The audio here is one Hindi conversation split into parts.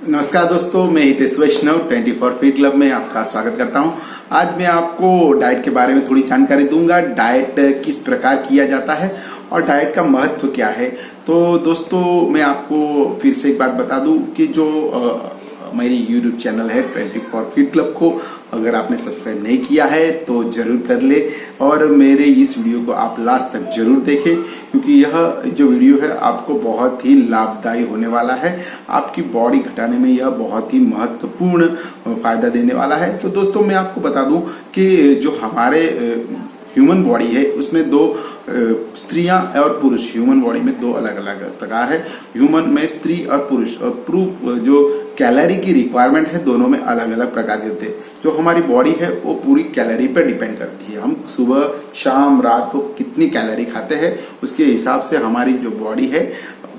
नमस्कार दोस्तों, मैं हितेश वैष्णव 24 फीट क्लब में आपका स्वागत करता हूं। आज मैं आपको डाइट के बारे में थोड़ी जानकारी दूंगा। डाइट किस प्रकार किया जाता है और डाइट का महत्व क्या है। तो दोस्तों, मैं आपको फिर से एक बात बता दूं कि जो मेरी YouTube चैनल है 24 फीट क्लब को अगर आपने सब्सक्राइब नहीं किया है तो जरूर कर ले और मेरे इस वीडियो को आप लास्ट तक जरूर देखें, क्योंकि यह जो वीडियो है आपको बहुत ही लाभदायी होने वाला है। आपकी बॉडी घटाने में यह बहुत ही महत्वपूर्ण फायदा देने वाला है। तो दोस्तों, मैं आपको बता दूं कि जो हमारे ह्यूमन बॉडी है उसमें दो स्त्रियां और पुरुष, ह्यूमन बॉडी में दो अलग अलग प्रकार है। ह्यूमन में स्त्री और पुरुष और जो कैलोरी की रिक्वायरमेंट है दोनों में अलग अलग प्रकार के होते हैं। जो हमारी बॉडी है वो पूरी कैलोरी पर डिपेंड करती है। हम सुबह शाम रात को कितनी कैलोरी खाते हैं उसके हिसाब से हमारी जो बॉडी है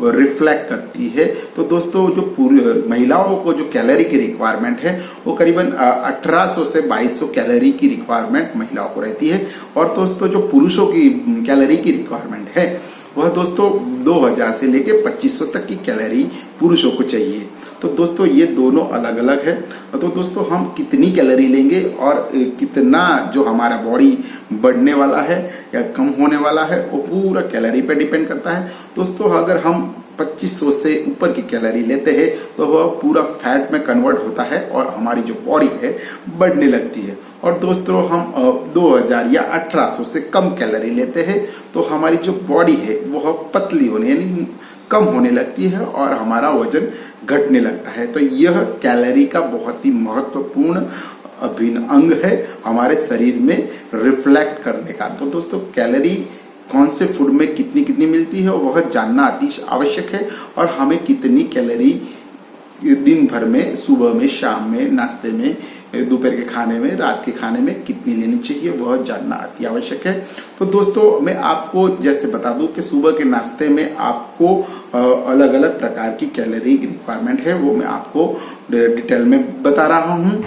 रिफ्लेक्ट करती है। तो दोस्तों, जो पूरी महिलाओं को जो कैलोरी की रिक्वायरमेंट है वो करीबन 1800 से 2200 कैलोरी की रिक्वायरमेंट महिलाओं को रहती है। और दोस्तों, जो पुरुषों की कैलोरी की रिक्वायरमेंट है वह दोस्तों 2000 से लेके 2500 तक की कैलोरी पुरुषों को चाहिए। तो दोस्तों, ये दोनों अलग अलग है। तो दोस्तों, हम कितनी कैलोरी लेंगे और कितना जो हमारा बॉडी बढ़ने वाला है या कम होने वाला है वो पूरा कैलोरी पे डिपेंड करता है। दोस्तों, अगर हम 2500 से ऊपर की कैलोरी लेते हैं तो वह पूरा फैट में कन्वर्ट होता है और हमारी जो बॉडी है बढ़ने लगती है। और दोस्तों, हम 2000 या 1800 से कम कैलोरी लेते हैं तो हमारी जो बॉडी है वह पतली होने यानी कम होने लगती है और हमारा वजन घटने लगता है। तो यह कैलोरी का बहुत ही महत्वपूर्ण अभिन्न अंग है हमारे शरीर में रिफ्लेक्ट करने का। तो दोस्तों, कैलोरी कौन से फूड में कितनी कितनी मिलती है वह जानना अति आवश्यक है। और हमें कितनी कैलोरी दिन भर में, सुबह में, शाम में, नाश्ते में, दोपहर के खाने में, रात के खाने में कितनी लेनी चाहिए वह जानना अति आवश्यक है। तो दोस्तों, मैं आपको जैसे बता दूं कि सुबह के नाश्ते में आपको अलग अलग प्रकार की कैलोरी की रिक्वायरमेंट है, वो मैं आपको डिटेल में बता रहा हूं।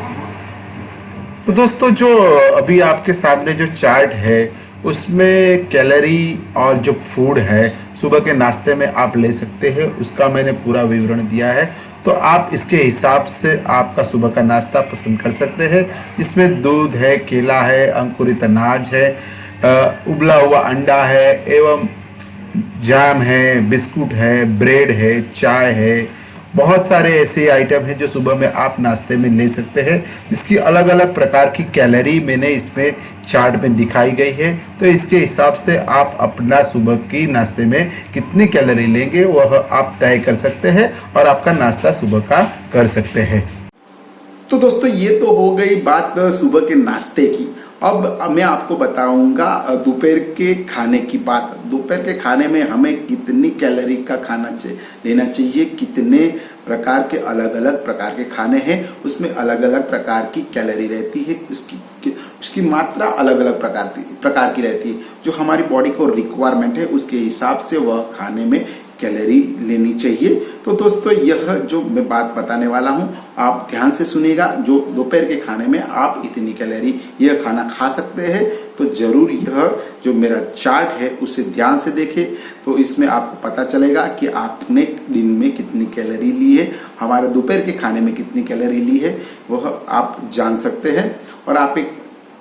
तो दोस्तों, जो अभी आपके सामने जो चार्ट है उसमें कैलोरी और जो फूड है सुबह के नाश्ते में आप ले सकते हैं उसका मैंने पूरा विवरण दिया है। तो आप इसके हिसाब से आपका सुबह का नाश्ता पसंद कर सकते हैं, जिसमें दूध है, केला है, अंकुरित अनाज है, उबला हुआ अंडा है एवं जैम है, बिस्कुट है, ब्रेड है, चाय है। बहुत सारे ऐसे आइटम हैं जो सुबह में आप नाश्ते में ले सकते हैं, जिसकी अलग अलग प्रकार की कैलोरी मैंने इसमें चार्ट में दिखाई गई है। तो इसके हिसाब से आप अपना सुबह की नाश्ते में कितनी कैलोरी लेंगे वह आप तय कर सकते हैं और आपका नाश्ता सुबह का कर सकते हैं। तो दोस्तों, ये तो हो गई बात सुबह के नाश्ते की। अब मैं आपको बताऊंगा दोपहर के खाने की बात। दोपहर के खाने में हमें कितनी कैलोरी का खाना लेना चाहिए, कितने प्रकार के अलग अलग प्रकार के खाने हैं, उसमें अलग अलग प्रकार की कैलोरी रहती है, उसकी मात्रा अलग अलग प्रकार की रहती है। जो हमारी बॉडी को रिक्वायरमेंट है उसके हिसाब से वह खाने में कैलोरी लेनी चाहिए। तो दोस्तों, यह जो मैं बात बताने वाला हूं आप ध्यान से सुनिएगा। जो दोपहर के खाने में आप इतनी कैलोरी यह खाना खा सकते हैं, तो जरूर यह जो मेरा चार्ट है उसे ध्यान से देखें। तो इसमें आपको पता चलेगा कि आपने दिन में कितनी कैलोरी ली है, हमारे दोपहर के खाने में कितनी कैलोरी ली है वह आप जान सकते हैं और आप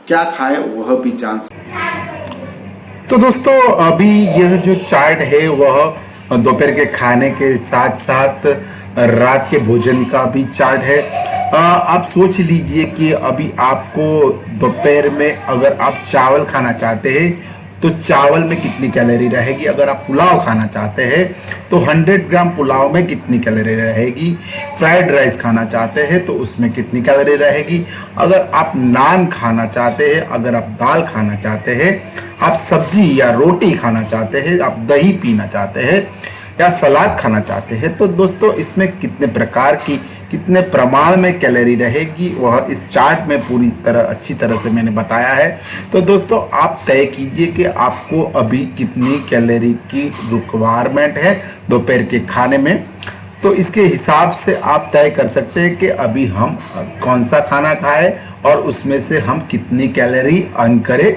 क्या खाए वह भी जान सकते हैं। तो दोस्तों, अभी यह जो चार्ट है वह दोपहर के खाने के साथ साथ रात के भोजन का भी चार्ट है। आप सोच लीजिए कि अभी आपको दोपहर में अगर आप चावल खाना चाहते हैं तो चावल में कितनी कैलोरी रहेगी। अगर आप पुलाव खाना चाहते हैं तो 100 ग्राम पुलाव में कितनी कैलोरी रहेगी। फ्राइड राइस खाना चाहते हैं तो उसमें कितनी कैलोरी रहेगी। अगर आप नान खाना चाहते हैं, अगर आप दाल खाना चाहते हैं, आप सब्जी या रोटी खाना चाहते हैं, आप दही पीना चाहते हैं या सलाद खाना चाहते हैं, तो दोस्तों इसमें कितने प्रकार की, कितने प्रमाण में कैलोरी रहेगी वह इस चार्ट में पूरी तरह अच्छी तरह से मैंने बताया है। तो दोस्तों, आप तय कीजिए कि आपको अभी कितनी कैलोरी की रिक्वायरमेंट है दोपहर के खाने में। तो इसके हिसाब से आप तय कर सकते हैं कि अभी हम कौन सा खाना खाएं और उसमें से हम कितनी कैलोरी अर्न करें,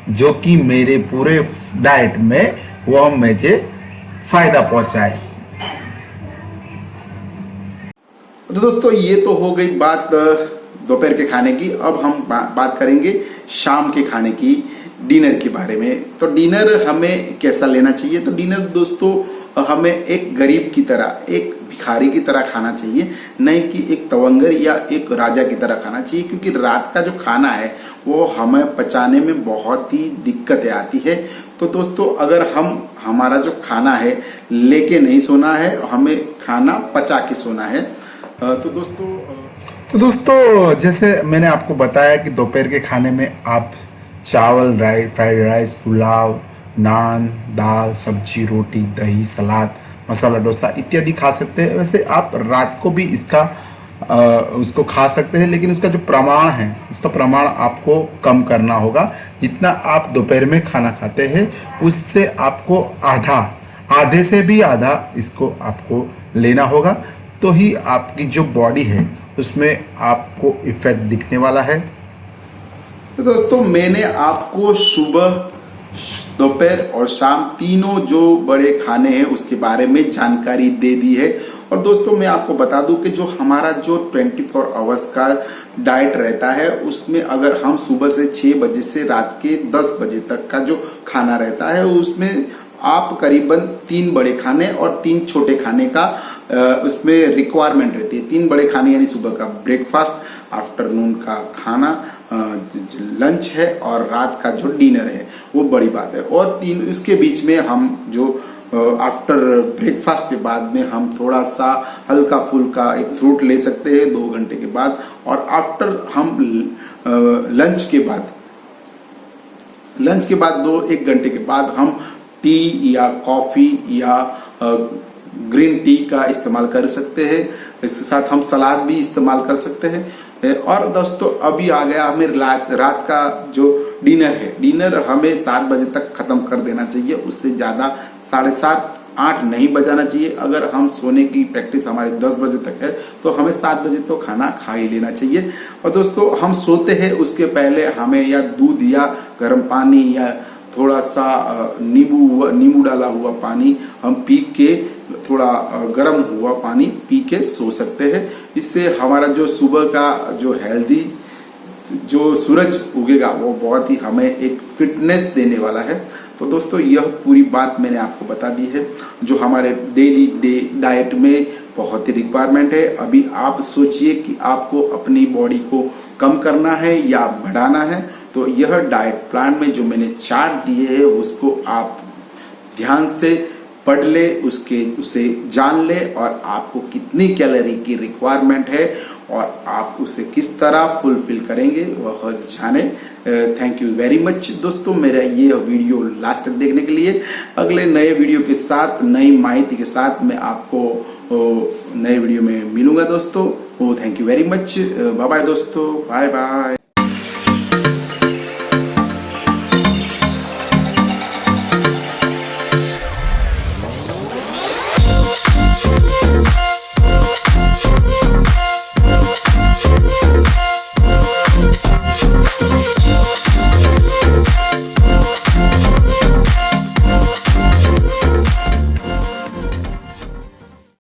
जो कि मेरे पूरे डाइट में वह मुझे फायदा पहुंचाए। तो दोस्तों ये तो हो गई बात दोपहर के खाने की। अब हम बात करेंगे शाम के खाने की, डिनर के बारे में। तो डिनर हमें कैसा लेना चाहिए? तो डिनर दोस्तों हमें एक गरीब की तरह, एक भिखारी की तरह खाना चाहिए, नहीं कि एक तवंगर या एक राजा की तरह खाना चाहिए। क्योंकि रात का जो खाना है वो हमें पचाने में बहुत ही दिक्कतें आती है। तो दोस्तों अगर हमारा जो खाना है लेके नहीं सोना है, हमें खाना पचा के सोना है। तो दोस्तों जैसे मैंने आपको बताया कि दोपहर के खाने में आप चावल, फ्राइड राइस, पुलाव, नान, दाल, सब्जी, रोटी, दही, सलाद, मसाला डोसा इत्यादि खा सकते हैं। वैसे आप रात को भी उसको खा सकते हैं, लेकिन उसका जो प्रमाण है, उसका प्रमाण आपको कम करना होगा। जितना आप दोपहर में खाना खाते हैं उससे आपको आधे से भी आधा इसको आपको लेना होगा, तो ही आपकी जो बॉडी है उसमें आपको इफेक्ट दिखने वाला है। तो दोस्तों मैंने आपको सुबह, दोपहर और शाम तीनों जो बड़े खाने हैं उसके बारे में जानकारी दे दी है। और दोस्तों मैं आपको बता दूं कि जो हमारा जो 24 आवर्स का डाइट रहता है उसमें अगर हम सुबह से 6 बजे से रात के 10 बजे तक का जो खाना रहता है उसमें आप करीबन 3 बड़े खाने और 3 छोटे खाने का उसमें रिक्वायरमेंट रहती है। 3 बड़े खाने यानी सुबह का ब्रेकफास्ट, आफ्टरनून का खाना, लंच है, और रात का जो डिनर है वो बड़ी बात है। और 3 उसके बीच में हम जो आफ्टर ब्रेकफास्ट के बाद में हम थोड़ा सा हल्का फुल्का एक फ्रूट ले सकते हैं 2 घंटे के बाद। और आफ्टर हम लंच के बाद 1 घंटे के बाद हम टी या कॉफी या ग्रीन टी का इस्तेमाल कर सकते हैं। इसके साथ हम सलाद भी इस्तेमाल कर सकते हैं। और दोस्तों अभी आ गया हमें रात का जो डिनर है। डिनर हमें 7 बजे तक खत्म कर देना चाहिए, उससे ज्यादा 7:30 8 नहीं बजाना चाहिए। अगर हम सोने की प्रैक्टिस हमारी 10 बजे तक है तो हमें 7 बजे तो खाना खा ही लेना चाहिए। और दोस्तों हम सोते हैं उसके पहले हमें या दूध या गर्म पानी या थोड़ा सा नींबू डाला हुआ पानी हम पी के, थोड़ा गर्म हुआ पानी पी के सो सकते हैं। इससे हमारा जो सुबह का जो हेल्दी जो सूरज उगेगा वो बहुत ही हमें एक फिटनेस देने वाला है। तो दोस्तों यह पूरी बात मैंने आपको बता दी है जो हमारे डेली डाइट में बहुत ही रिक्वायरमेंट है। अभी आप सोचिए कि आपको अपनी बॉडी को कम करना है या बढ़ाना है, तो यह डाइट प्लान में जो मैंने चार्ट दिए है उसको आप ध्यान से पढ़ ले, उसे जान ले, और आपको कितनी कैलोरी की रिक्वायरमेंट है और आप उसे किस तरह फुलफिल करेंगे वह जाने। थैंक यू वेरी मच दोस्तों मेरा ये वीडियो लास्ट तक देखने के लिए। अगले नए वीडियो के साथ, नई माहिती के साथ मैं आपको नए वीडियो में मिलूंगा दोस्तों। Thank you very much. Bye bye दोस्तों, बाय बाय।